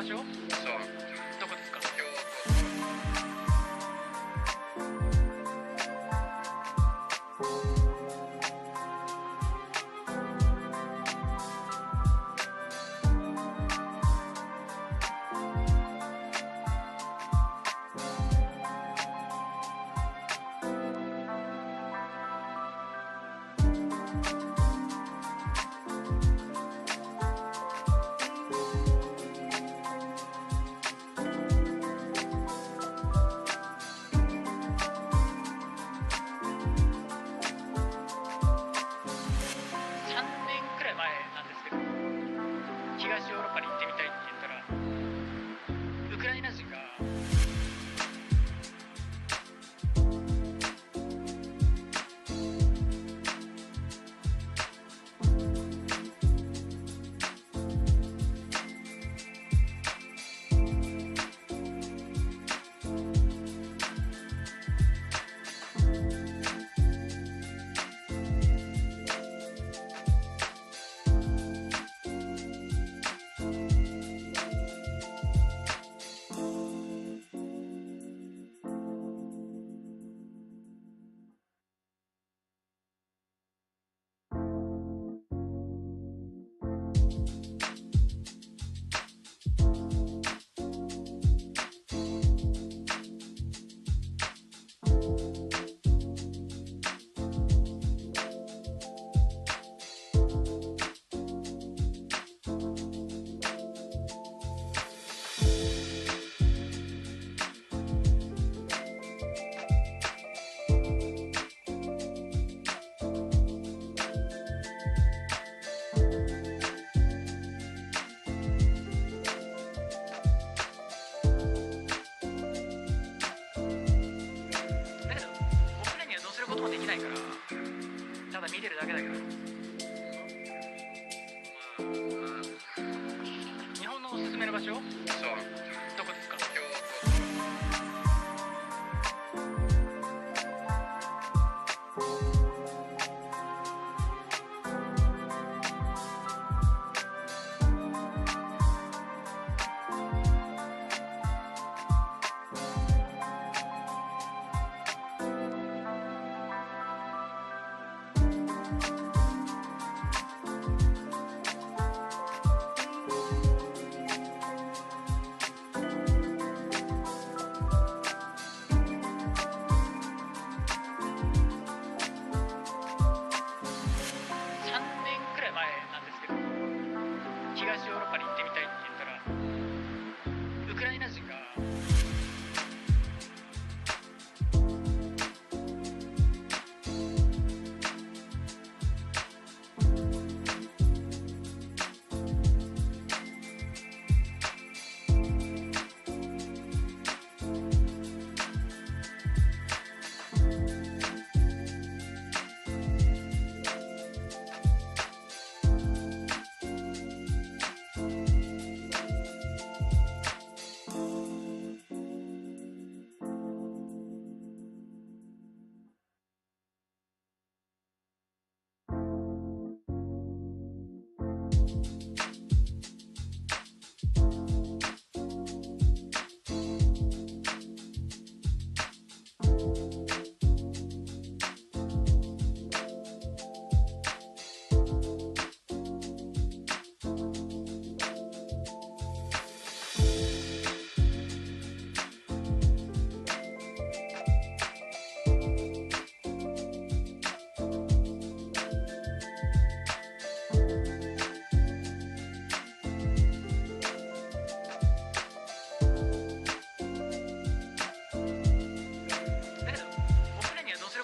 所？そう。どこですか？京東ヨーロッパに行ってみたいって言ったら、ウクライナ人がこともできないから、ただ見てるだけだけど。日本のおすすめの場所？そう。どこですか？京東ヨーロッパに行ってみたいって言ったら、ウクライナ人が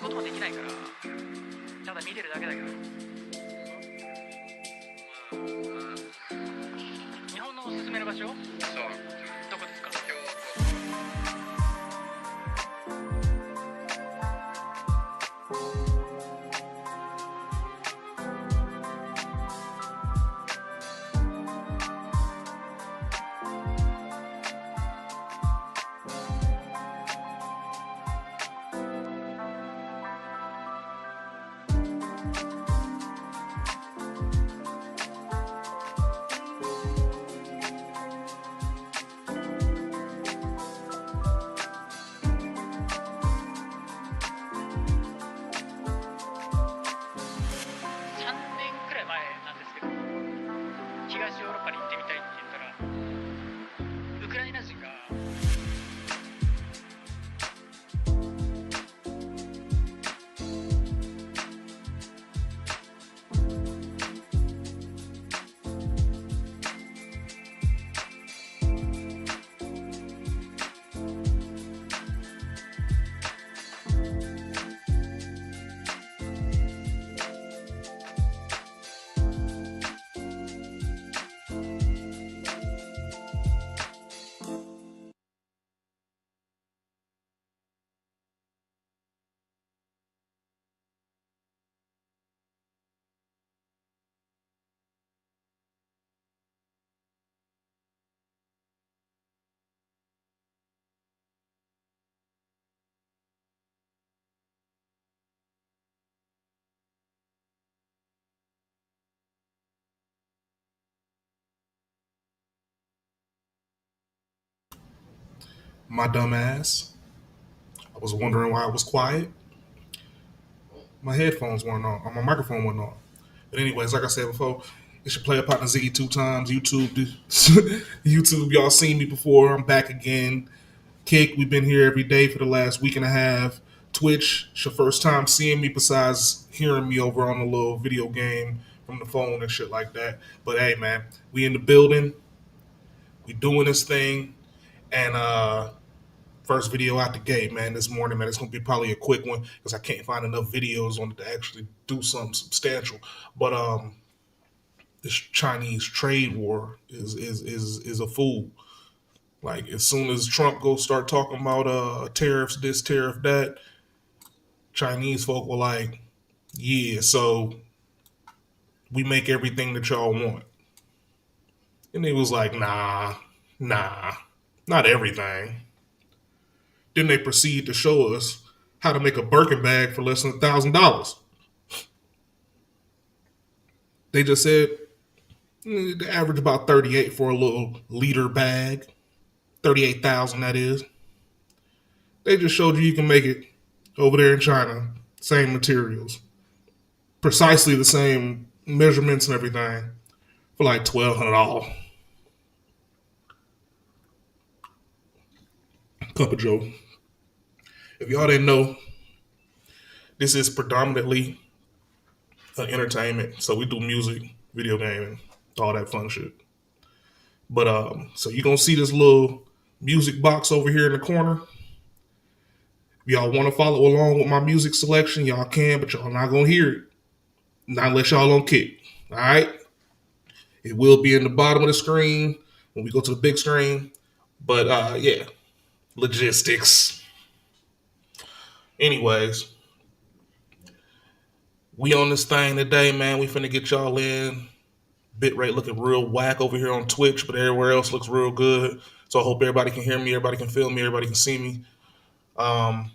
こともできないから、ただ見てるだけだけど。日本のおすすめの場所？そう。どこですか？東ヨーロッパに行ってみたいって言ったらウクライナ人がMy dumb ass. I was wondering why I was quiet. My headphones weren't on, or my microphone wasn't on. But anyways, like I said before, it's your player partner Ziggy 2 times. YouTube, y'all seen me before. I'm back again. Kick, we've been here every day for the last week and a half. Twitch, it's your first time seeing me besides hearing me over on the little video game from the phone and shit like that. But hey, man, we in the building. We doing this thing. And first video out the gate, man, this morning, man. It's gonna be probably a quick one because I can't find enough videos on it to actually do something substantial. But this Chinese trade war is a fool. Like as soon as Trump goes start talking about tariffs, this tariff that, Chinese folk were like, yeah, so we make everything that y'all want. And he was like, nah, not everything. Then they proceed to show us how to make a Birkin bag for less than $1,000. They just said they average about 38 for a little liter bag, 38,000 that is. They just showed you can make it over there in China, same materials, precisely the same measurements and everything for like $1,200. Cup of Joe. If y'all didn't know, this is predominantly entertainment. So we do music, video gaming, all that fun shit. But so you're gonna see this little music box over here in the corner. If y'all want to follow along with my music selection, y'all can, but y'all not gonna hear it. Not unless y'all on Kick. Alright? It will be in the bottom of the screen when we go to the big screen. But yeah. Logistics. Anyways. We on this thing today, man. We finna get y'all in. Bitrate looking real whack over here on Twitch, but everywhere else looks real good. So I hope everybody can hear me, everybody can feel me, everybody can see me. Yeah,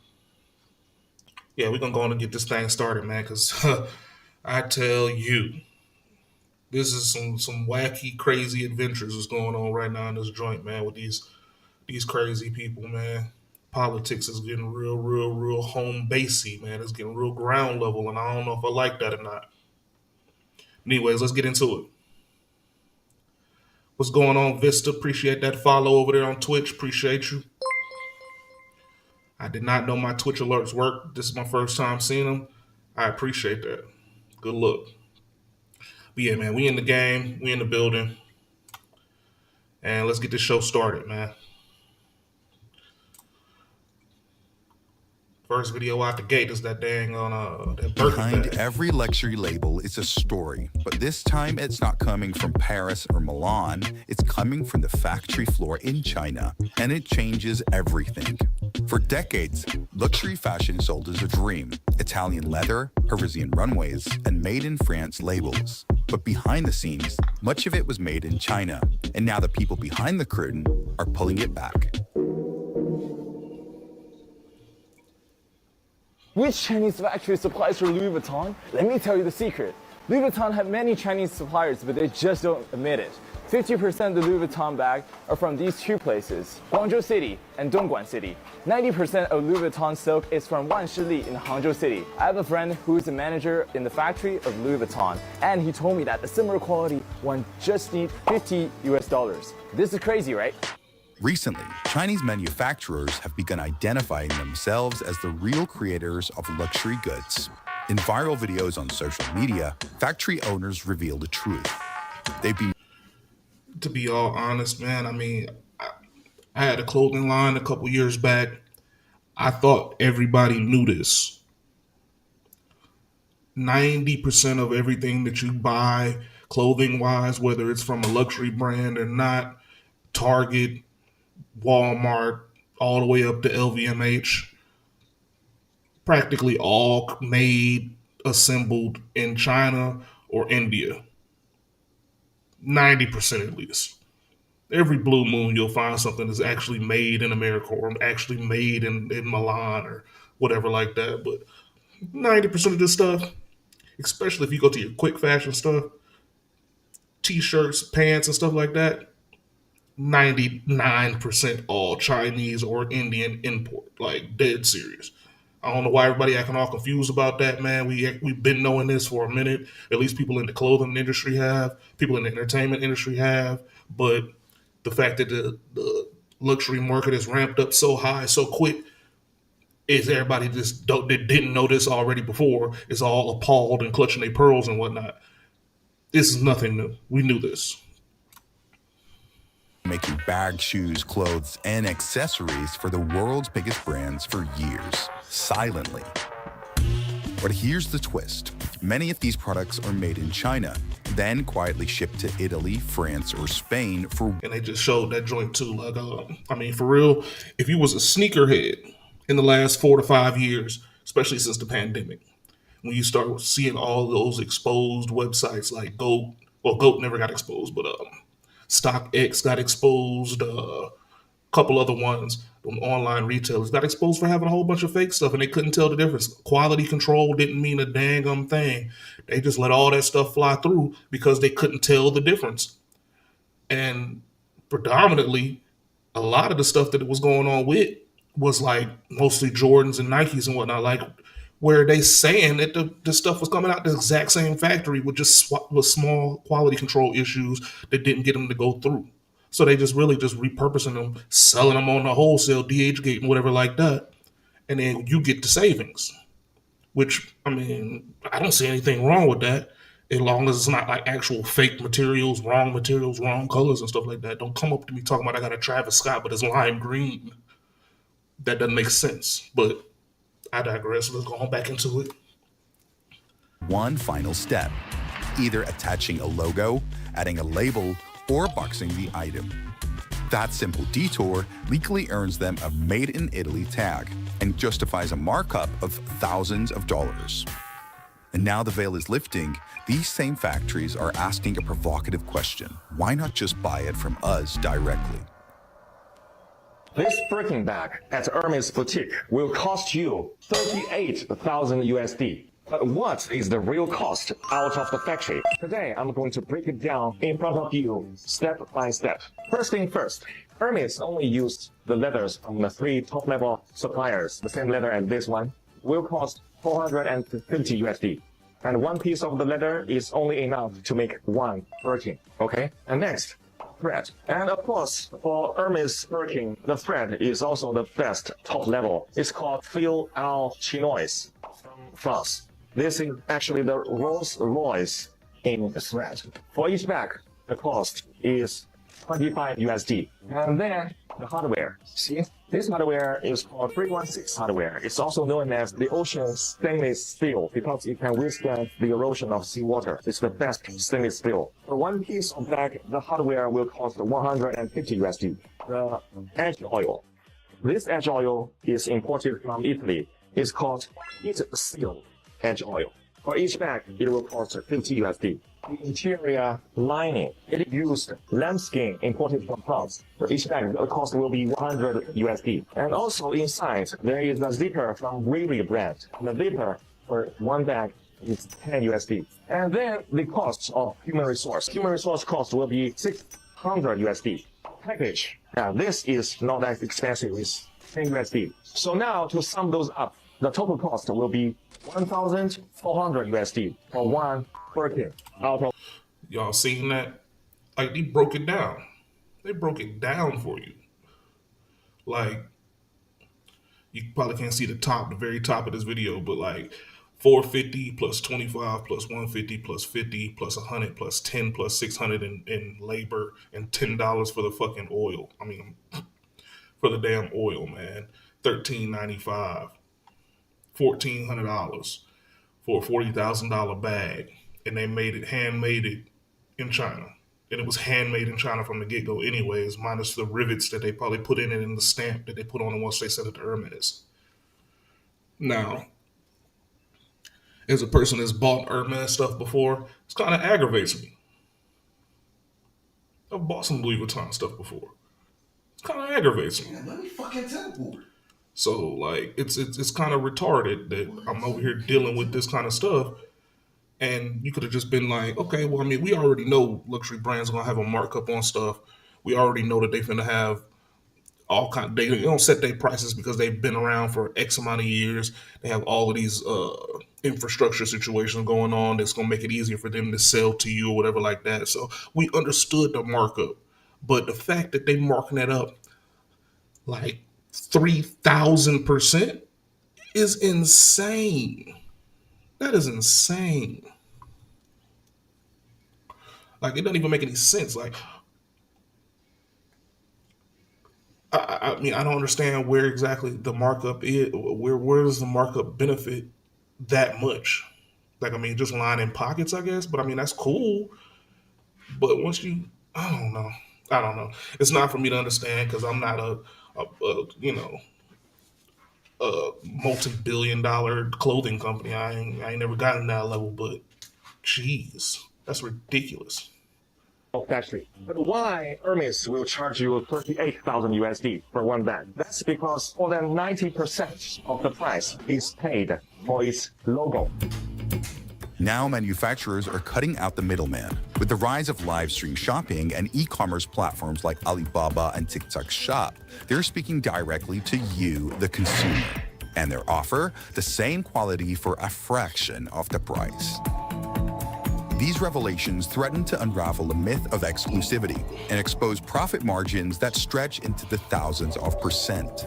we're gonna go on and get this thing started, man, because I tell you, this is some wacky, crazy adventures that's going on right now in this joint, man, with these crazy people, man. Politics is getting real home basey, man. It's getting real ground level, and I don't know if I like that or not. Anyways, let's get into it. What's going on, Vista? Appreciate that follow over there on Twitch. Appreciate you. I did not know my Twitch alerts work. This is my first time seeing them. I appreciate that. Good look. But yeah, man, we in the game. We in the building. And let's get this show started, man. First video out the gate is that dang on that Birkin Behind bag. every luxury label is a story, but this time it's not coming from Paris or Milan. It's coming from the factory floor in China, and it changes everything. For decades, luxury fashion sold as a dream. Italian leather, Parisian runways, and made in France labels. But behind the scenes, much of it was made in China, and now the people behind the curtain are pulling it back. Which Chinese factory supplies for Louis Vuitton? Let me tell you the secret. Louis Vuitton have many Chinese suppliers, but they just don't admit it. 50% of the Louis Vuitton bag are from these two places, Guangzhou City and Dongguan City. 90% of Louis Vuitton silk is from Wanshili in Hangzhou City. I have a friend who is a manager in the factory of Louis Vuitton, and he told me that the similar quality one just needs $50. This is crazy, right? Recently, Chinese manufacturers have begun identifying themselves as the real creators of luxury goods. In viral videos on social media, factory owners reveal the truth. They've been To be all honest, man, I mean, I had a clothing line a couple years back. I thought everybody knew this. 90% of everything that you buy, clothing wise, whether it's from a luxury brand or not, Target, Walmart, all the way up to LVMH, practically all made, assembled in China or India. 90% at least. Every blue moon, you'll find something that's actually made in America or actually made in Milan or whatever like that. But 90% of this stuff, especially if you go to your quick fashion stuff, t-shirts, pants, and stuff like that, 99% all Chinese or Indian import. Like, dead serious. I don't know why everybody acting all confused about that, man. We've been knowing this for a minute. At least people in the clothing industry have, people in the entertainment industry have. But the fact that the luxury market is ramped up so high, so quick, is everybody just that didn't know this already before is all appalled and clutching their pearls and whatnot. This is nothing new. We knew this. making bags, shoes, clothes, and accessories for the world's biggest brands for years, silently. But here's the twist. Many of these products are made in China, then quietly shipped to Italy, France, or Spain for... And they just showed that joint too. Like, I mean, for real, if you was a sneakerhead in the last 4 to 5 years, especially since the pandemic, when you start seeing all those exposed websites like GOAT, well, GOAT never got exposed, but StockX got exposed, a couple other ones, online retailers got exposed for having a whole bunch of fake stuff, and they couldn't tell the difference. Quality control didn't mean a dang thing. They just let all that stuff fly through because they couldn't tell the difference. And predominantly, a lot of the stuff that was going on with was like mostly Jordans and Nikes and whatnot, like where they saying that the stuff was coming out the exact same factory with just with small quality control issues that didn't get them to go through. So they just really just repurposing them, selling them on the wholesale, DHgate and whatever like that. And then you get the savings, which, I mean, I don't see anything wrong with that as long as it's not like actual fake materials, wrong colors and stuff like that. Don't come up to me talking about I got a Travis Scott, but it's lime green. That doesn't make sense, but I digress. Let's go on back into it. One final step, either attaching a logo, adding a label, or boxing the item. That simple detour legally earns them a Made in Italy tag and justifies a markup of thousands of dollars. And now the veil is lifting, these same factories are asking a provocative question. Why not just buy it from us directly? This Birkin bag at Hermes Boutique will cost you 38,000 USD. But what is the real cost out of the factory? Today, I'm going to break it down in front of you, step by step. First thing first, Hermes only used the leathers from the 3 top-level suppliers. The same leather as this one will cost 450 USD. And one piece of the leather is only enough to make one Birkin, okay? And next, thread. And of course, for Hermes Birkin, the thread is also the best top level. It's called Fil Al Chinois from France. This is actually the Rolls Royce in thread. For each bag, the cost is 25 USD. And then the hardware. See, this hardware is called 316 hardware. It's also known as the ocean stainless steel because it can withstand the erosion of seawater. It's the best stainless steel. For one piece of bag, the hardware will cost 150 USD. The edge oil. This edge oil is imported from Italy. It's called Heat Seal edge oil. For each bag, it will cost 50 USD. The interior lining, it used lambskin imported from France. For each bag, the cost will be 100 USD. And also inside, there is a zipper from Riri brand. The zipper for one bag is 10 USD. And then the cost of human resource. Human resource cost will be 600 USD. Package. Now this is not as expensive, it's 10 USD. So now to sum those up, the total cost will be 1,400 USD for one Birkin out of. Y'all seen that? Like, they broke it down. They broke it down for you. Like, you probably can't see the very top of this video, but like 450 plus 25 plus 150 plus 50 plus 100 plus 10 plus 600 in labor and $10 for the fucking oil. I mean, for the damn oil, man. $1,395, $1,400 for a $40,000 bag, and they handmade it in China. And it was handmade in China from the get-go anyways, minus the rivets that they probably put in it and the stamp that they put on it once they sent it to Hermes. Now, as a person that's bought Hermes stuff before, it kind of aggravates me. I've bought some Louis Vuitton stuff before. It kind of aggravates me. Yeah, let me fucking teleport. So, like, it's kind of retarded that I'm over here dealing with this kind of stuff. And you could have just been like, okay, well, I mean, we already know luxury brands are going to have a markup on stuff. We already know that they're going to have all kind. They don't set their prices because they've been around for X amount of years. They have all of these infrastructure situations going on that's going to make it easier for them to sell to you or whatever like that. So we understood the markup. But the fact that they marking that up like 3,000% is insane. That is insane. Like, it doesn't even make any sense. Like, I mean, I don't understand where exactly the markup is. Where does the markup benefit that much? Like, I mean, just lining pockets, I guess. But I mean, that's cool. But once I don't know. It's not for me to understand because I'm not a multi-billion-dollar clothing company. I ain't never gotten to that level, but jeez, that's ridiculous. Factory. But why Hermes will charge you 38,000 USD for one bag? That's because more than 90% of the price is paid for its logo. Now manufacturers are cutting out the middleman. With the rise of live stream shopping and e-commerce platforms like Alibaba and TikTok Shop, they're speaking directly to you, the consumer. And their offer, the same quality for a fraction of the price. These revelations threaten to unravel the myth of exclusivity and expose profit margins that stretch into the thousands of percent.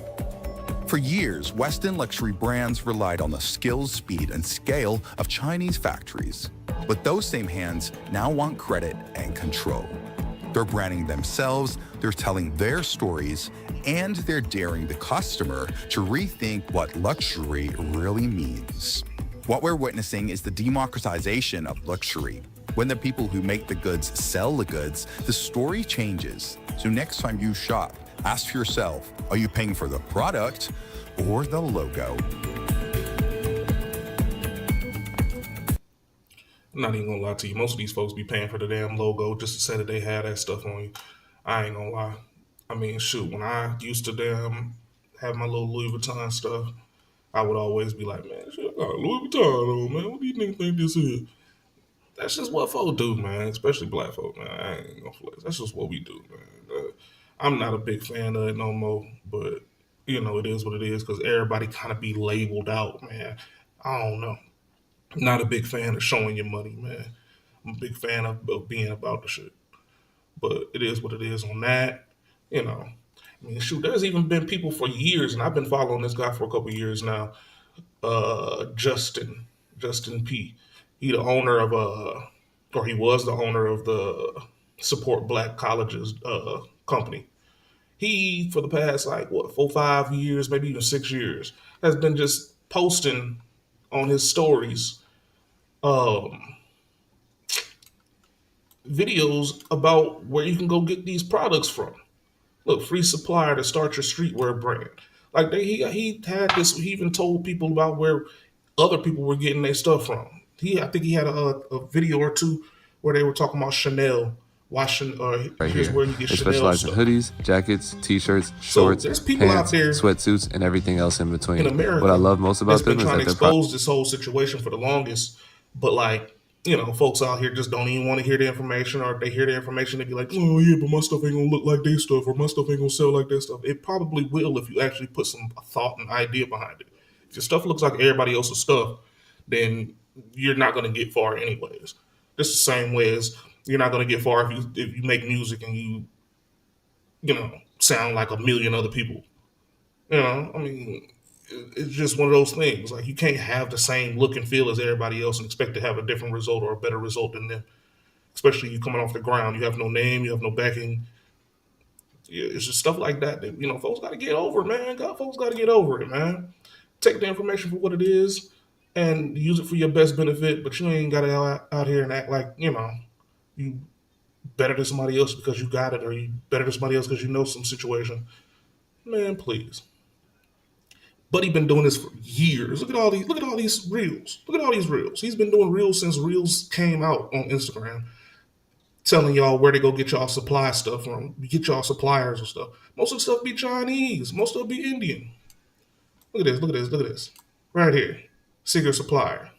For years, Western luxury brands relied on the skill, speed, and scale of Chinese factories. But those same hands now want credit and control. They're branding themselves, they're telling their stories, and they're daring the customer to rethink what luxury really means. What we're witnessing is the democratization of luxury. When the people who make the goods sell the goods, the story changes. So next time you shop, ask yourself, are you paying for the product or the logo? I'm not even gonna lie to you. Most of these folks be paying for the damn logo just to say that they had that stuff on you. I ain't gonna lie. I mean, shoot, when I used to have my little Louis Vuitton stuff, I would always be like, man, shit, I got Louis Vuitton on, man. What do you niggas think this is? That's just what folk do, man. Especially black folk, man. I ain't gonna flex. That's just what we do, man. I'm not a big fan of it no more, but, it is what it is because everybody kind of be labeled out, man. I don't know. Not a big fan of showing your money, man. I'm a big fan of being about the shit. But it is what it is on that, I mean, shoot, there's even been people for years, and I've been following this guy for a couple of years now, Justin P. He the owner of or he was the owner of the Support Black Colleges company. He, for the past 4, 5 years, maybe even 6 years, has been just posting on his stories videos about where you can go get these products from. Look, free supplier to start your streetwear brand. Like he had this. He even told people about where other people were getting their stuff from. I think he had a video or two where they were talking about Chanel. Washing, right here's here. where you get They Chanel specialize in stuff. hoodies, jackets, t-shirts, So shorts, there's people pants, out there sweatsuits, and everything else in between. in America What I love most that's about been them is trying that to they're expose this whole situation for the longest But like, folks out here just don't even want to hear the information, or if they hear the information, they be like, oh yeah, but my stuff ain't gonna look like their stuff, or my stuff ain't gonna sell like their stuff. It probably will if you actually put some thought and idea behind it. If your stuff looks like everybody else's stuff, then you're not gonna get far anyways. Just the same way as you're not gonna get far if you make music and sound like a million other people. I mean, it's just one of those things. Like, you can't have the same look and feel as everybody else and expect to have a different result or a better result than them. Especially you coming off the ground, you have no name, you have no backing. Yeah, it's just stuff like that that folks got to get over, man. Folks got to get over it, man. Take the information for what it is and use it for your best benefit. But you ain't got to out here and act like you better than somebody else because you got it, or you better than somebody else because you know some situation. Man, please. Buddy been doing this for years. Look at all these reels. Look at all these reels. He's been doing reels since reels came out on Instagram, telling y'all where to go get y'all supply stuff from. Get y'all suppliers and stuff. Most of the stuff be Chinese. Most of it be Indian. Look at this, look at this, look at this. Right here. Secret supplier.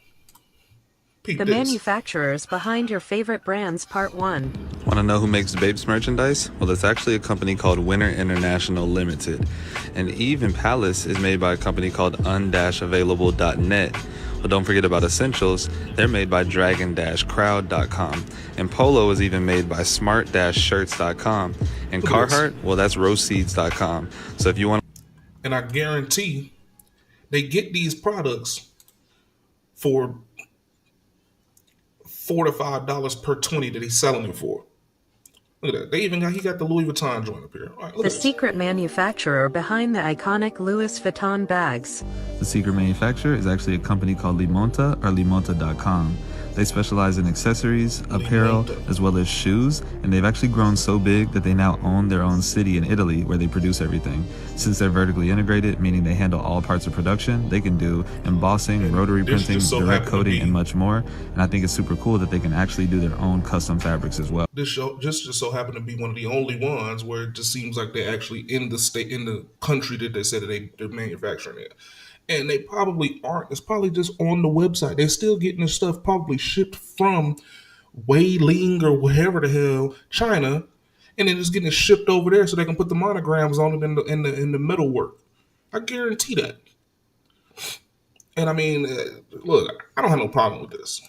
Peep The this. manufacturers behind your favorite brands, Part 1. Want to know who makes Babes merchandise? Well, it's actually a company called Winter International Limited. And Eve and Palace is made by a company called un-available.net. Well, don't forget about Essentials. They're made by dragon-crowd.com. And Polo is even made by smart-shirts.com. And Look at this. Carhartt, well, that's roseseeds.com. So if you want And I guarantee they get these products for $4 to $5 per 20 that he's selling it for. Look at that. He got the Louis Vuitton joint up here. All right, look The at this. secret manufacturer behind the iconic Louis Vuitton bags. The secret manufacturer is actually a company called Limonta or Limonta.com. They specialize in accessories, apparel, as well as shoes, and they've actually grown so big that they now own their own city in Italy where they produce everything. Since they're vertically integrated, meaning they handle all parts of production, they can do embossing, rotary This printing, just so direct happened to coating, be- and much more. And I think it's super cool that they can actually do their own custom fabrics as well. This show just so happened to be one of the only ones where it just seems like they're actually in the country that they said that they're manufacturing it. And they probably aren't. It's probably just on the website. They're still getting their stuff probably shipped from Weiling or wherever the hell, China, and then just getting it shipped over there so they can put the monograms on it in the metalwork. I guarantee that. And I mean, look, I don't have no problem with this.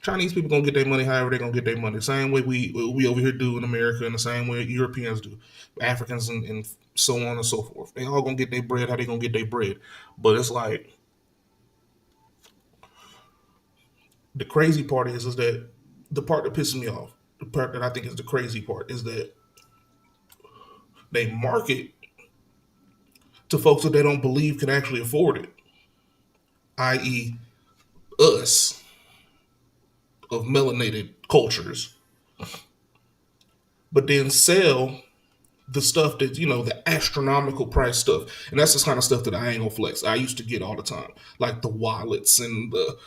Chinese people gonna get their money however they gonna get their money. The same way we over here do in America, and the same way Europeans do, Africans and so on and so forth. They all gonna get their bread how they gonna get their bread. But it's like the crazy part is that the part that pisses me off, the part that I think is the crazy part is that they market to folks that they don't believe can actually afford it, i.e., us of melanated cultures, but then sell the stuff that the astronomical price stuff, and that's the kind of stuff that I ain't gonna flex. I used to get all the time, like the wallets and the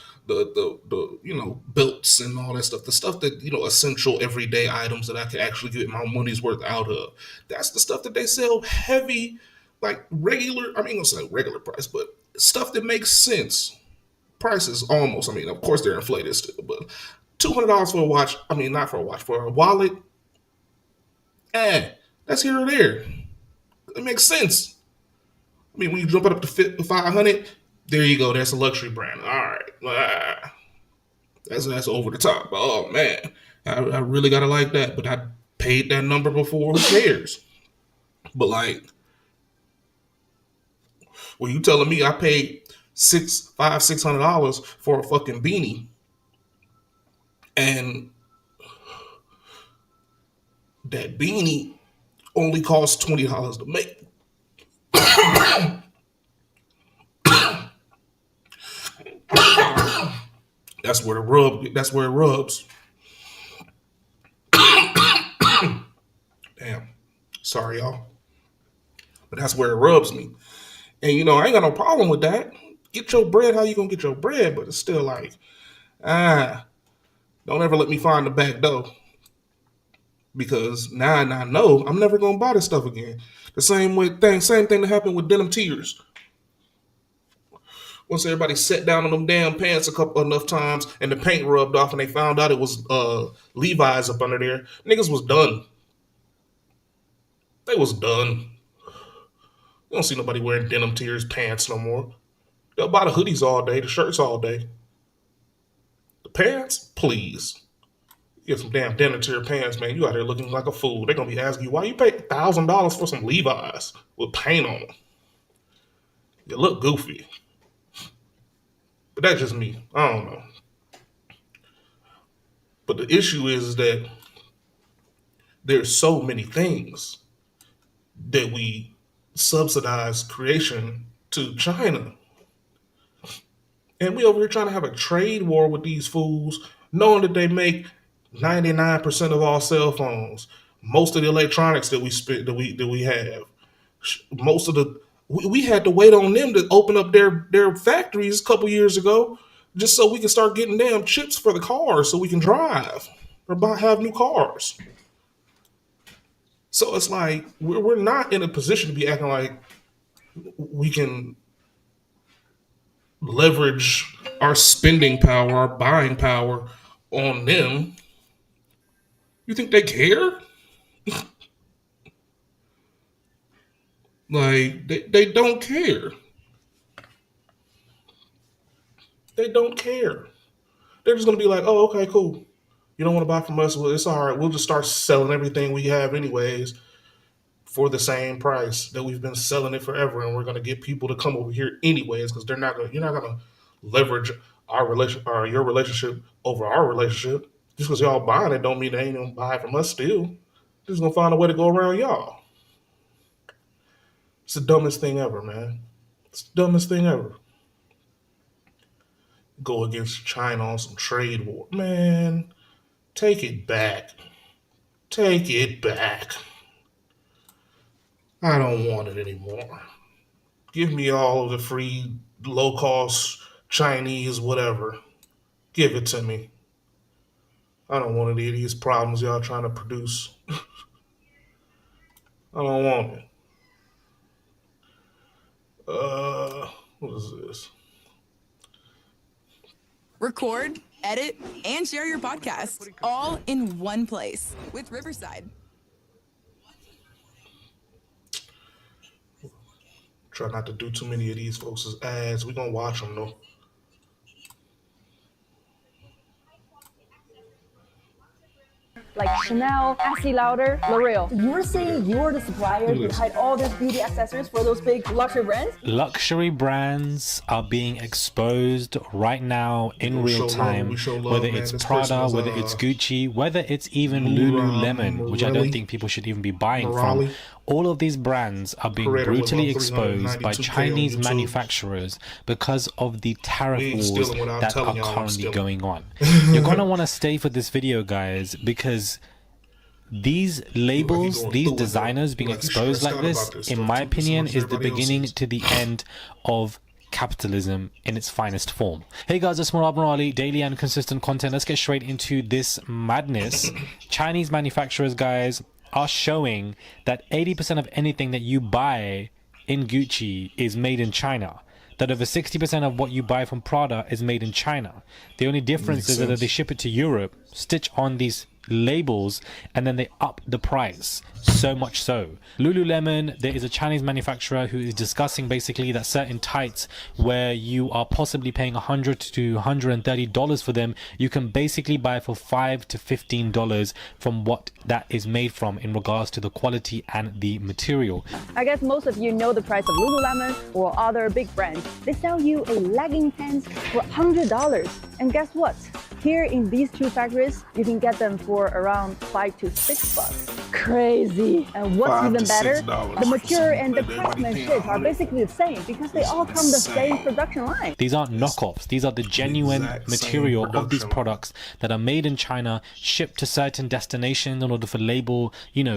belts and all that stuff, the stuff that essential everyday items that I could actually get my money's worth out of. That's the stuff that they sell heavy, like regular. I mean, I'm gonna say regular price, but stuff that makes sense. Prices almost. I mean, of course they're inflated still, but $200 for a watch. I mean, not for a watch, for a wallet. That's here or there. It makes sense. I mean, when you jump it up to 500, there you go. That's a luxury brand. All right, that's over the top. Oh man, I really gotta like that. But I paid that number before. Who cares? But like, when you telling me I paid $600 for a fucking beanie, and that beanie only costs $20 to make. That's where it rubs. Damn. Sorry, y'all. But that's where it rubs me. And I ain't got no problem with that. Get your bread how you gonna get your bread, but it's still like, don't ever let me find the back door. Because now I know I'm never gonna buy this stuff again. The same thing that happened with denim tears. Once everybody sat down on them damn pants enough times and the paint rubbed off and they found out it was Levi's up under there, niggas was done. They was done. You don't see nobody wearing denim tears pants no more. They'll buy the hoodies all day, the shirts all day. The pants, please. Get some damn denim tear pants, man. You out here looking like a fool. They're gonna be asking you why you paid $1,000 for some Levi's with paint on them. You look goofy. But that's just me. I don't know. But the issue is that there's so many things that we subsidize creation to China. And we over here trying to have a trade war with these fools, knowing that they make 99% of all cell phones, most of the electronics that we have, most of the we had to wait on them to open up their factories a couple years ago, just so we can start getting damn chips for the cars so we can drive or have new cars. So it's like we're not in a position to be acting like we can leverage our spending power, our buying power on them. You think they care? Like, they don't care. They don't care. They're just going to be like, oh, okay, cool. You don't want to buy from us? Well, it's all right. We'll just start selling everything we have anyways for the same price that we've been selling it forever. And we're going to get people to come over here anyways because you're not going to leverage our your relationship over our relationship. Just because y'all buying it don't mean they ain't going to buy it from us still. They're just going to find a way to go around y'all. It's the dumbest thing ever, man. It's the dumbest thing ever. Go against China on some trade war. Man, take it back. Take it back. I don't want it anymore. Give me all of the free, low-cost Chinese whatever. Give it to me. I don't want any of these problems y'all trying to produce. I don't want it. What is this? Record, edit, and share your podcast all in one place with Riverside. Try not to do too many of these folks' ads. We're going to watch them, though. Like Chanel, Estee Lauder, L'Oreal. You're saying you're the supplier behind all these beauty accessories for those big luxury brands? Luxury brands are being exposed right now in real time, whether it's Prada, whether it's Gucci, whether it's even Lululemon, which I don't think people should even be buying from. All of these brands are being brutally exposed by Chinese manufacturers because of the tariff wars that are currently going on. You're going to want to stay for this video, guys, because these labels, these designers being exposed like this, in my opinion, is the beginning to the end of capitalism in its finest form. Hey guys, it's Murad Murali, daily and consistent content. Let's get straight into this madness. Chinese manufacturers, guys, are showing that 80% of anything that you buy in Gucci is made in China. That over 60% of what you buy from Prada is made in China. The only difference is that they ship it to Europe, stitch on these labels, and then they up the price. So much so. Lululemon, there is a Chinese manufacturer who is discussing basically that certain tights where you are possibly paying $100 to $130 for them, you can basically buy for $5 to $15 from what that is made from in regards to the quality and the material. I guess most of you know the price of Lululemon or other big brands. They sell you a legging pants for $100. And guess what? Here in these two factories, you can get them for around $5 to $6. Crazy. And what's even better, the material and the craftsmanship are basically the same because they all come the same production line. These aren't knockoffs. These are the genuine material of these products that are made in China, shipped to certain destinations in order for label,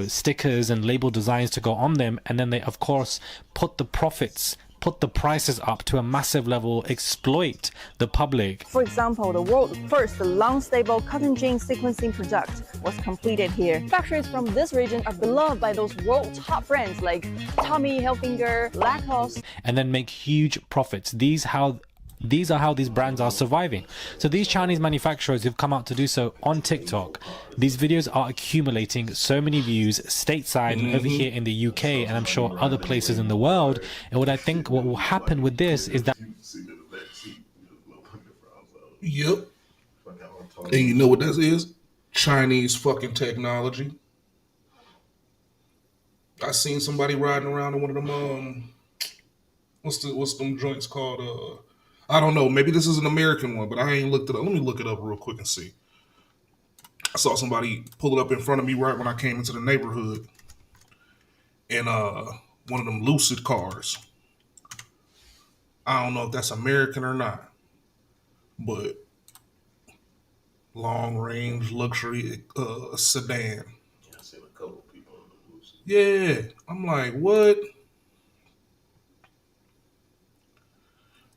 stickers and label designs to go on them. And then they, of course, put the profits, put the prices up to a massive level, exploit the public. For example, the world's first long-stable cotton jean sequencing product was completed here. Factories from this region are beloved by those world top brands like Tommy Hilfiger, Lacoste. And then make huge profits. These these are how these brands are surviving. So these Chinese manufacturers who've come out to do so on TikTok, these videos are accumulating so many views stateside and over here in the UK, and I'm sure other places in the world. And what I think what will happen with this is that... Yep. And you know what that is? Chinese fucking technology. I seen somebody riding around in one of them, what's them joints called? I don't know. Maybe this is an American one, but I ain't looked it up. Let me look it up real quick and see. I saw somebody pull it up in front of me right when I came into the neighborhood. In one of them Lucid cars. I don't know if that's American or not. But long range luxury sedan. Yeah, I seen a couple people in the Lucid. Yeah. I'm like, what?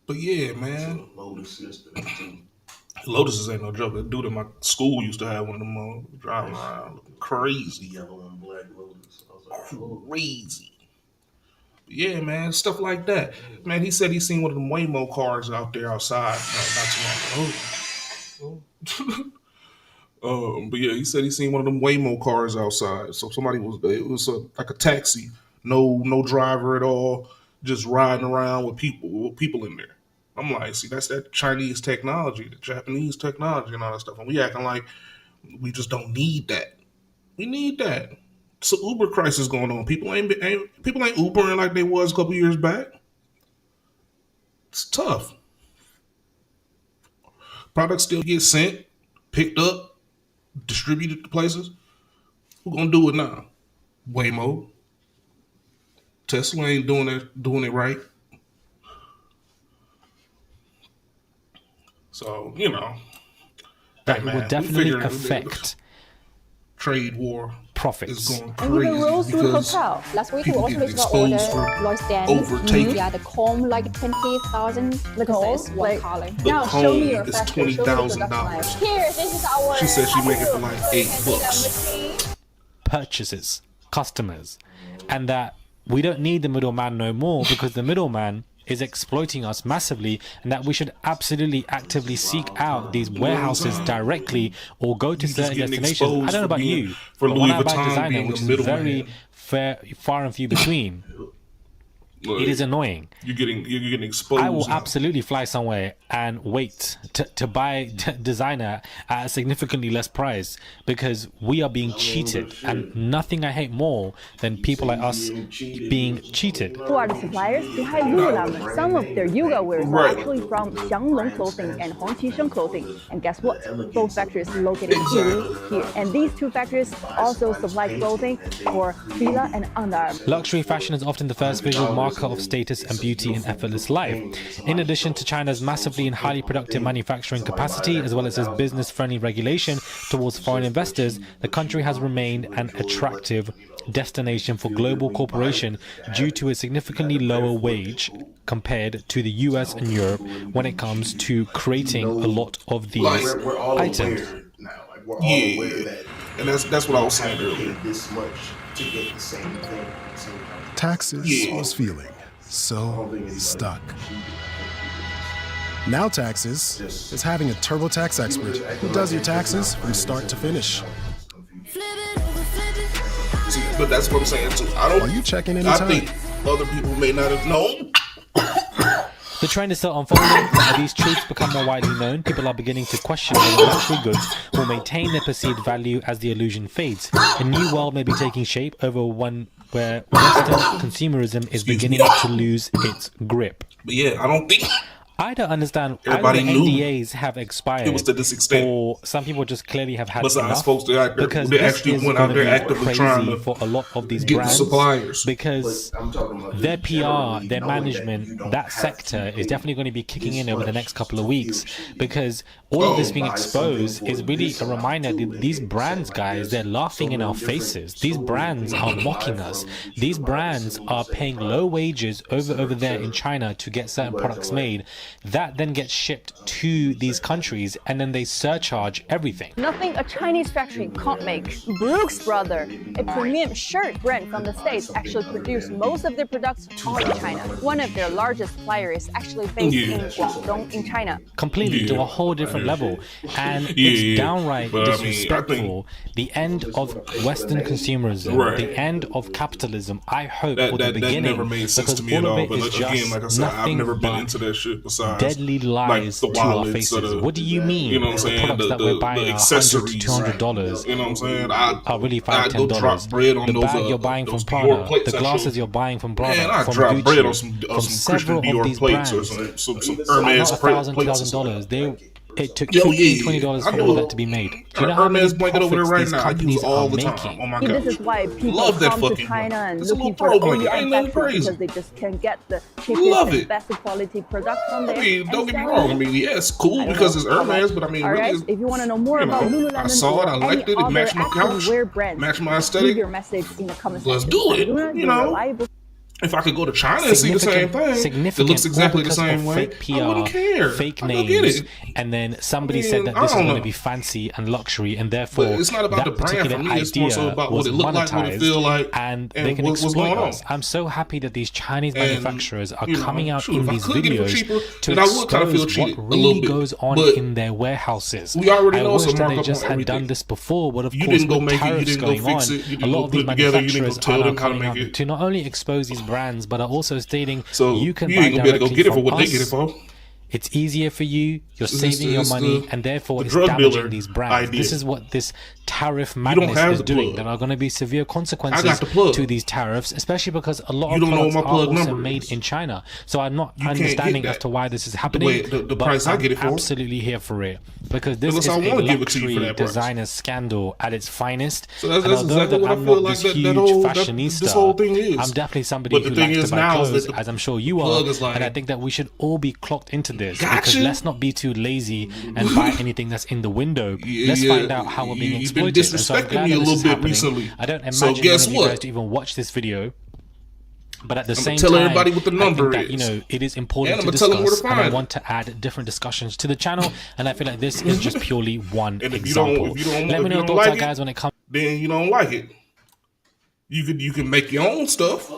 But yeah, man. Lotus system too. Lotuses ain't no joke. That dude at my school used to have one of them driving around looking crazy. Yellow and black Lotus. I was like, crazy. But yeah, man, stuff like that. Man, he said he seen one of them Waymo cars out there outside not too long ago. But yeah, he said he seen one of them Waymo cars outside. So it was like a taxi, no driver at all, just riding around with people in there. I'm like, see, that's that Chinese technology, the Japanese technology and all that stuff. And we acting like we just don't need that. We need that. It's an Uber crisis going on. People ain't Ubering like they was a couple years back. It's tough. Products still get sent, picked up, distributed to places. Who gonna do it now? Waymo. Tesla ain't doing it right. So, that will definitely affect trade war profits. Is going and even crazy Rosewood Hotel. Last week we also received an order. Lloyd Stanley. Yeah, the comb like 20,000. The comb, what color? Now show me your is $20,000. Here, this is our. She said she make it for like $8. Purchases, customers, and that we don't need the middleman no more because the middleman is exploiting us massively, and that we should absolutely actively seek out these warehouses directly or go to certain destinations. I don't know about you, for but Louis when I buy Vuitton designer, which is very far and few between, it is annoying. You're getting exposed. I will now. absolutely fly somewhere and wait to buy designer at a significantly less price because we are being cheated, and nothing I hate more than people like us being cheated. Who are the suppliers behind Lululemon? Some of their yoga wears are actually from Xianglong Clothing and Huangqi Sheng Clothing. And guess what? Both factories are located here. And these two factories also supply clothing for Fila and Under Armour. Luxury fashion is often the first visual marker of status and beauty in effortless life. In addition to China's massively and highly productive manufacturing capacity, as well as its business-friendly regulation towards foreign investors, the country has remained an attractive destination for global corporation due to a significantly lower wage compared to the US and Europe when it comes to creating a lot of these items. Yeah, and that's what I was saying earlier. This much to get the same thing. Taxes was feeling so stuck. Now Taxes is having a TurboTax expert who does your taxes from start to finish. See, but that's what I'm saying too. Are you checking anytime? I think other people may not have known. The trend is still unfolding. As these truths become more widely known, people are beginning to question whether luxury goods will maintain their perceived value as the illusion fades. A new world may be taking shape over one where Western consumerism is beginning to lose its grip. But yeah, I don't think... I don't understand. Everybody either knew NDAs have expired. It was to this extent. Or some people just clearly have had Besides, enough. folks that out there, because they this actually is went out gonna there be actively trying crazy to for a lot of these get brands. suppliers. Because their PR, their management, that sector is definitely going to be kicking in over the next couple of weeks. Because all of this being exposed is really a reminder that these brands, guys, they're laughing in our faces. These brands are mocking us. These brands are paying low wages over there in China to get certain products made. that then gets shipped to these countries, and then they surcharge everything. Nothing a Chinese factory can't make. Brooks Brothers, a premium shirt brand from the States, actually produce most of their products all in China. One of their largest suppliers is actually based in Guangdong in China. Completely to a whole different level. And it's downright disrespectful. The end of Western consumerism, the end of capitalism, I hope, for the beginning. That never made sense to me at all. But again, like I said, I've never been into that shit besides deadly lies like the to our faces. What do you mean? You know what I'm saying? Products that we're buying are $100 to $200. You know what I'm saying? Are really $5 to $10. The bag you're buying from Prada, the glasses you're buying from Prada, from Gucci, from several of these brands, some Hermes $1,000 to $2,000. It took $20 for all that to be made. Do you know how many profits these companies are making? Oh my God. This is why people come to China and looking for OEM factories because they just can get the cheapest and best quality product from there. I mean, don't get me wrong. I mean, yeah, it's cool because it's Hermes, but I mean, really, if you want to know more about Lululemon, I saw it, I liked it, it matched my couch, matched my aesthetic. Leave your message in the comment section. Let's do it. You know. If I could go to China and see the same thing, it looks exactly the same way. Fake PR, I wouldn't care. Fake names, and then somebody said that this is going to be fancy and luxury, and therefore it's not about that the brand particular for me. It's more so about what it looked like, what it feel like, and they can exploit us. I'm so happy that these Chinese manufacturers are coming out in these videos to expose what really goes on in their warehouses. We already know I wish that they just had done this before, but of course with tariffs going on, a lot of these manufacturers are now coming out to not only expose these brands, but are also stating you can buy directly from us. It's easier for you, you're saving your money, and therefore it's damaging these brands. This is what this tariff madness is doing. There are going to be severe consequences to these tariffs, especially because a lot of products are also made in China. So I'm not understanding as to why this is happening, the price I get it for. I'm absolutely here for it. Because this is a luxury designer scandal at its finest. And although that I'm not this huge fashionista, I'm definitely somebody who likes to buy clothes, as I'm sure you are, and I think that we should all be clocked into this. Because let's not be too lazy and buy anything that's in the window. Let's find out how we're being exploited. You've been disrespecting me a little bit recently. I don't imagine any of you guys to even watch this video. But at the same time, everybody what the number I think that, it is important to discuss, and I want to add different discussions to the channel, and I feel like this is just purely one example. Let me know your thoughts, guys, when it comes. Then you don't like it. You can make your own stuff.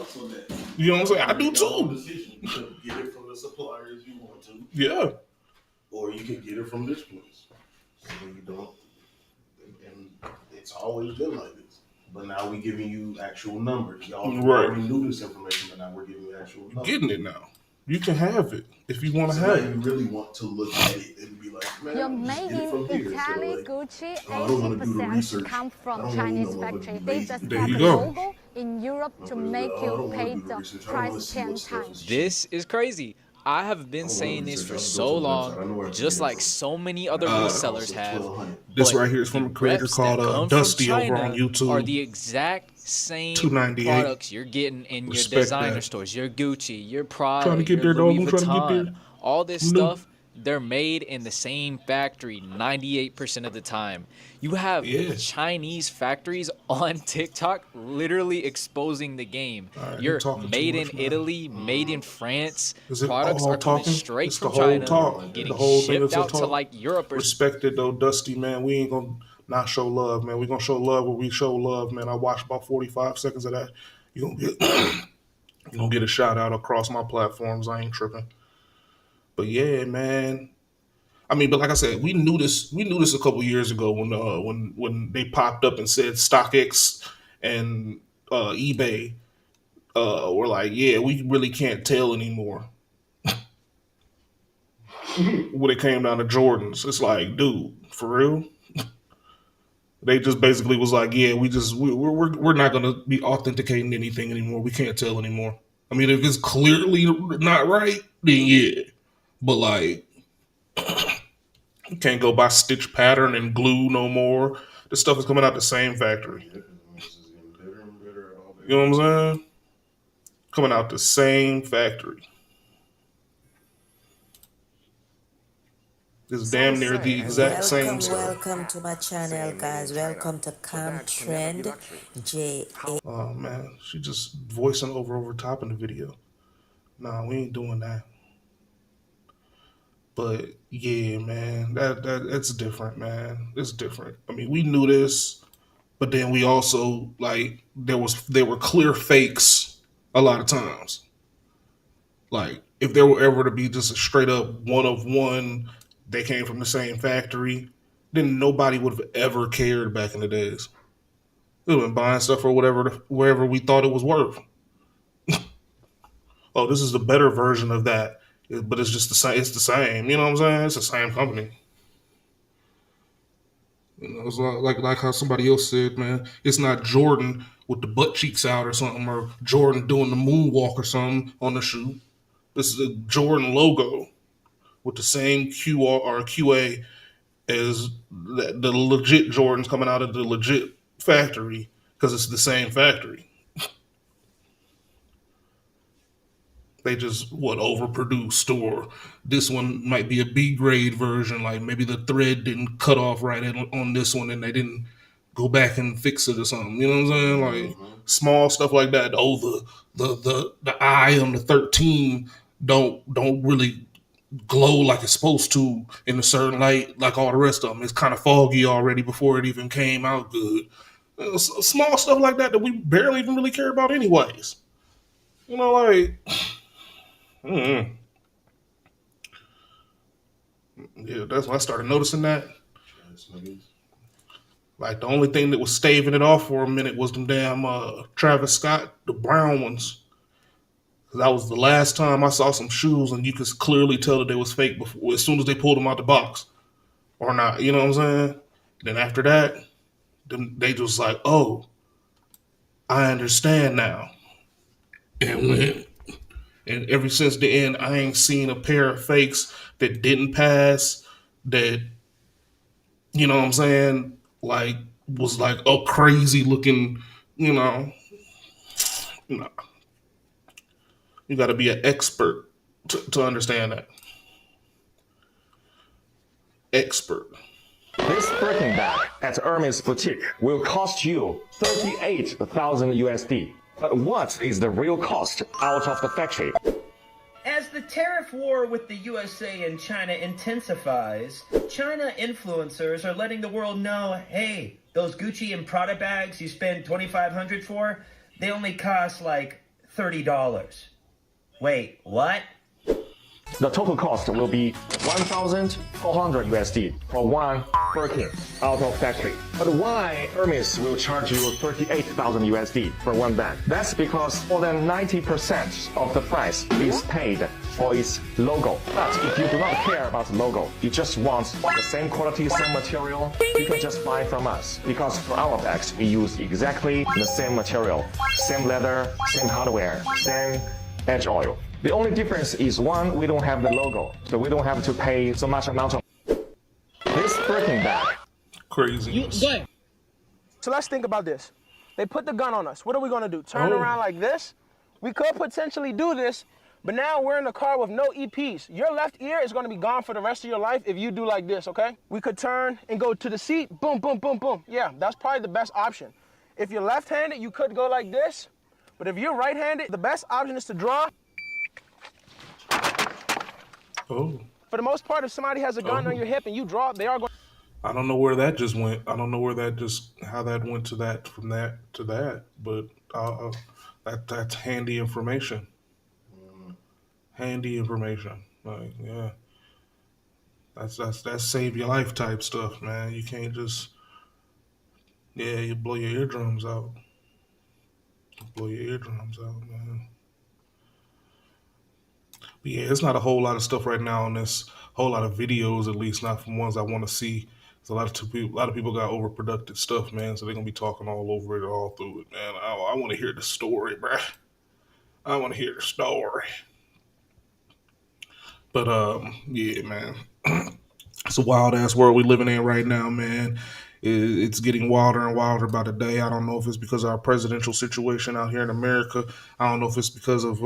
You know what I'm saying? I do too. You can get it from the suppliers you want to. Yeah. Or you can get it from this place. So you don't. And it's always been like this. But now we're giving you actual numbers. Y'all already knew this information, but now we're giving you actual numbers. You're getting it now. You can have it if you want to have it. You really want to look at it and be like, man, you're made in Italy, Gucci, 80% come from Chinese factory. They just have a logo in Europe to make you pay the price 10 times. This is crazy. I have been saying this for so long, just like so many other resellers have. This right here is from a creator called Dusty over on YouTube. Are the exact same products you're getting in your designer stores, your Gucci, your Prada, your Louis Vuitton, all this stuff. They're made in the same factory 98% of the time. You have Chinese factories on TikTok literally exposing the game. You're made in Italy, made in France. Products are coming straight from China, getting shipped out to like Europe. Respected though, Dusty, man. We ain't gonna not show love, man. We gonna show love where we show love, man. I watched about 45 seconds of that. You gonna get a shout out across my platforms. I ain't tripping. But yeah, man. I mean, but like I said, we knew this a couple years ago when they popped up and said StockX and eBay were like, yeah, we really can't tell anymore. When it came down to Jordans, it's like, dude, for real? They just basically was like, yeah, we're not gonna be authenticating anything anymore. We can't tell anymore. I mean, if it's clearly not right, then yeah. But like, you can't go by stitch pattern and glue no more. This stuff is coming out the same factory. You know what I'm saying? Coming out the same factory. It's damn near the exact same stuff. Welcome to my channel, guys. Welcome to Cam Trend JA. Oh man, she just voicing over top in the video. Nah, we ain't doing that. But yeah, man, that's different, man. It's different. I mean, we knew this, but then we also like there were clear fakes a lot of times. Like if there were ever to be just a straight up one of one, they came from the same factory, then nobody would have ever cared back in the days. We would have been buying stuff for wherever we thought it was worth. Oh, this is the better version of that, but it's just the same. It's the same. You know what I'm saying? It's the same company. You know, it's like how somebody else said, man. It's not Jordan with the butt cheeks out or something, or Jordan doing the moonwalk or something on the shoe. This is a Jordan logo with the same QR or QA as the legit Jordans coming out of the legit factory because it's the same factory. They just overproduced, or this one might be a B grade version. Like maybe the thread didn't cut off right on this one, and they didn't go back and fix it or something. You know what I'm saying? Like small stuff like that. Oh, the eye on the 13 don't really glow like it's supposed to in a certain light, like all the rest of them. It's kind of foggy already before it even came out good. Small stuff like that we barely even really care about anyways. You know, like. Mm-hmm. Yeah, that's when I started noticing that. Like the only thing that was staving it off for a minute was them damn Travis Scott, the brown ones. Because that was the last time I saw some shoes and you could clearly tell that they was fake before, as soon as they pulled them out the box. Or not, you know what I'm saying? Then after that, they just like, oh, I understand now. And ever since the end, I ain't seen a pair of fakes that didn't pass, that, you know what I'm saying, like, was like a crazy looking, you know. No. You got to be an expert to understand that. Expert. This Birkin bag at Hermes Boutique will cost you 38,000 USD. But what is the real cost out of the factory? As the tariff war with the USA and China intensifies, China influencers are letting the world know, hey, those Gucci and Prada bags you spend $2,500 for, they only cost like $30. Wait, what? The total cost will be 1,400 USD for one Birkin out of factory. But why Hermes will charge you 38,000 USD for one bag? That's because more than 90% of the price is paid for its logo. But if you do not care about the logo, you just want the same quality, same material, you can just buy from us. Because for our bags, we use exactly the same material, same leather, same hardware, same edge oil. The only difference is one, we don't have the logo, so we don't have to pay so much amount of this Birkin bag. Crazy. So let's think about this. They put the gun on us. What are we gonna do? Turn around like this? We could potentially do this, but now we're in a car with no EPs. Your left ear is gonna be gone for the rest of your life if you do like this, okay? We could turn and go to the seat, boom, boom, boom, boom. Yeah, that's probably the best option. If you're left-handed, you could go like this, but if you're right-handed, the best option is to draw. Oh. For the most part, if somebody has a gun on your hip and you draw, they are going. I don't know where that just went. I don't know where that how that went to that, from that to that. But that's handy information. Handy information. Like, yeah. That's save your life type stuff, man. You can't just, you blow your eardrums out. Blow your eardrums out, man. But yeah, it's not a whole lot of stuff right now on this. Whole lot of videos, at least not from ones I want to see. There's a lot of people got overproductive stuff, man. So they're gonna be talking all over it, all through it, man. I want to hear the story, bruh. I want to hear the story. But yeah, man. It's a wild ass world we living in right now, man. It's getting wilder and wilder by the day. I don't know if it's because of our presidential situation out here in America. I don't know if it's because of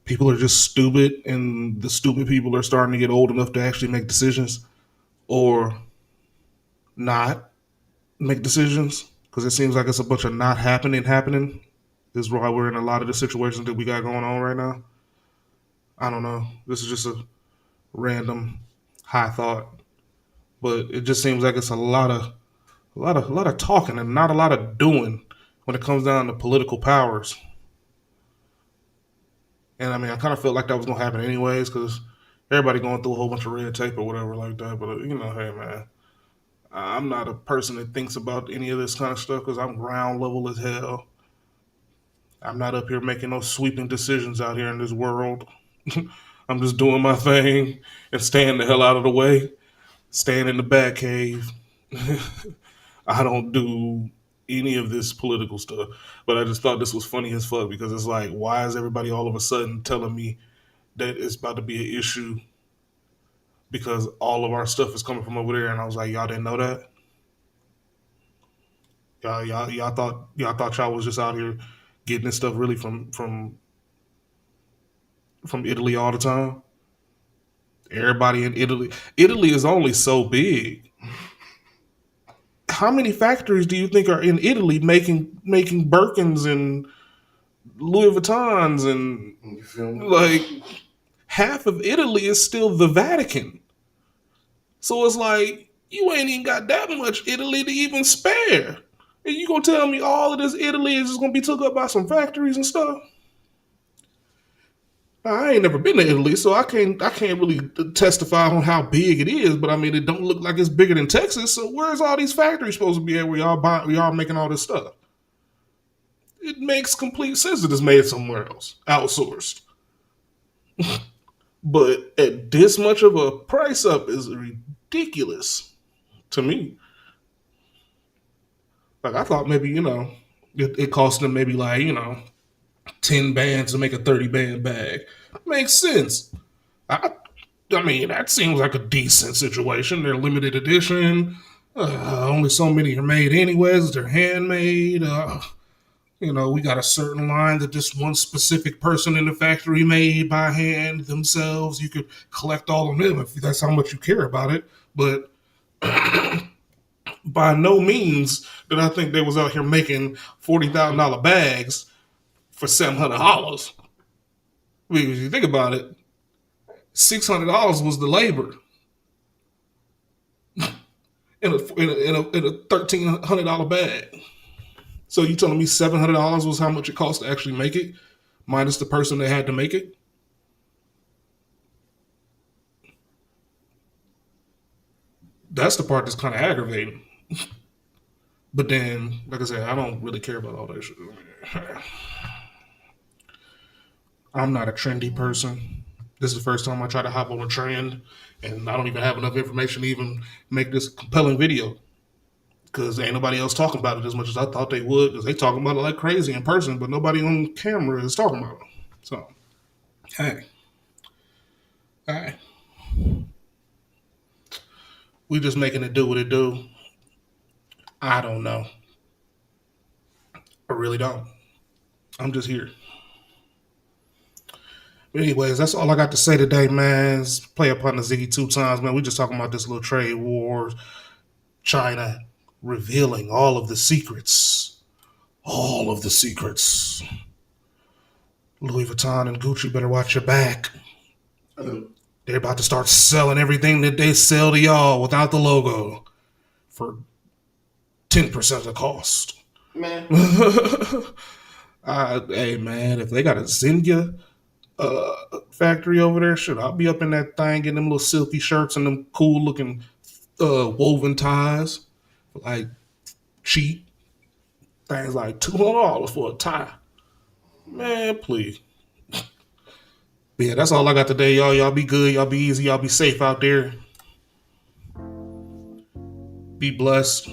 people are just stupid, and the stupid people are starting to get old enough to actually make decisions, or not make decisions, because it seems like it's a bunch of not happening. This is why we're in a lot of the situations that we got going on right now. I don't know. This is just a random high thought, but it just seems like it's a lot of talking and not a lot of doing when it comes down to political powers. And I mean, I kind of felt like that was gonna happen anyways because everybody going through a whole bunch of red tape or whatever like that. But you know, hey man, I'm not a person that thinks about any of this kind of stuff because I'm ground level as hell. I'm not up here making no sweeping decisions out here in this world. I'm just doing my thing and staying the hell out of the way, staying in the bat cave. I don't do any of this political stuff, but I just thought this was funny as fuck because it's like, why is everybody all of a sudden telling me that it's about to be an issue because all of our stuff is coming from over there? And I was like, y'all didn't know that? Y'all thought y'all was just out here getting this stuff really from Italy all the time? Everybody in Italy is only so big. How many factories do you think are in Italy making Birkins and Louis Vuittons and like half of Italy is still the Vatican. So it's like you ain't even got that much Italy to even spare. And you gonna tell me all of this Italy is just gonna be took up by some factories and stuff? I ain't never been to Italy, so I can't really testify on how big it is. But I mean, it don't look like it's bigger than Texas. So where's all these factories supposed to be at? We all making all this stuff. It makes complete sense that it's made somewhere else, outsourced. But at this much of a price up is ridiculous to me. Like I thought maybe it cost them maybe like 10 bands to make a 30 band bag. Makes sense. I mean, that seems like a decent situation. They're limited edition. Only so many are made anyways. They're handmade. We got a certain line that just one specific person in the factory made by hand themselves. You could collect all of them if that's how much you care about it. But by no means did I think they was out here making $40,000 bags for $700. Because if you think about it, $600 was the labor in a $1,300 bag. So you telling me $700 was how much it cost to actually make it, minus the person that had to make it? That's the part that's kind of aggravating. But then, like I said, I don't really care about all that shit. I'm not a trendy person. This is the first time I try to hop on a trend, and I don't even have enough information to even make this compelling video. Because ain't nobody else talking about it as much as I thought they would, because they talking about it like crazy in person, but nobody on camera is talking about it. So, hey. We just making it do what it do. I don't know. I really don't. I'm just here. But anyways, that's all I got to say today, man. Play upon the Ziggy 2 times, man. We just talking about this little trade war. China revealing all of the secrets. All of the secrets. Louis Vuitton and Gucci better watch your back. They're about to start selling everything that they sell to y'all without the logo for 10% of the cost. Man. Hey, man, if they got a Zegna factory over there, shit, I'll be up in that thing getting them little silky shirts and them cool looking woven ties. Like cheap things like $200 for a tie. Man, please. But yeah, that's all I got today, y'all. Y'all be good. Y'all be easy. Y'all be safe out there. Be blessed.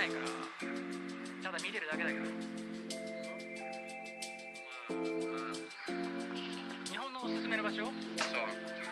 ないからただ見てるだけだけど日本のおすすめの場所そう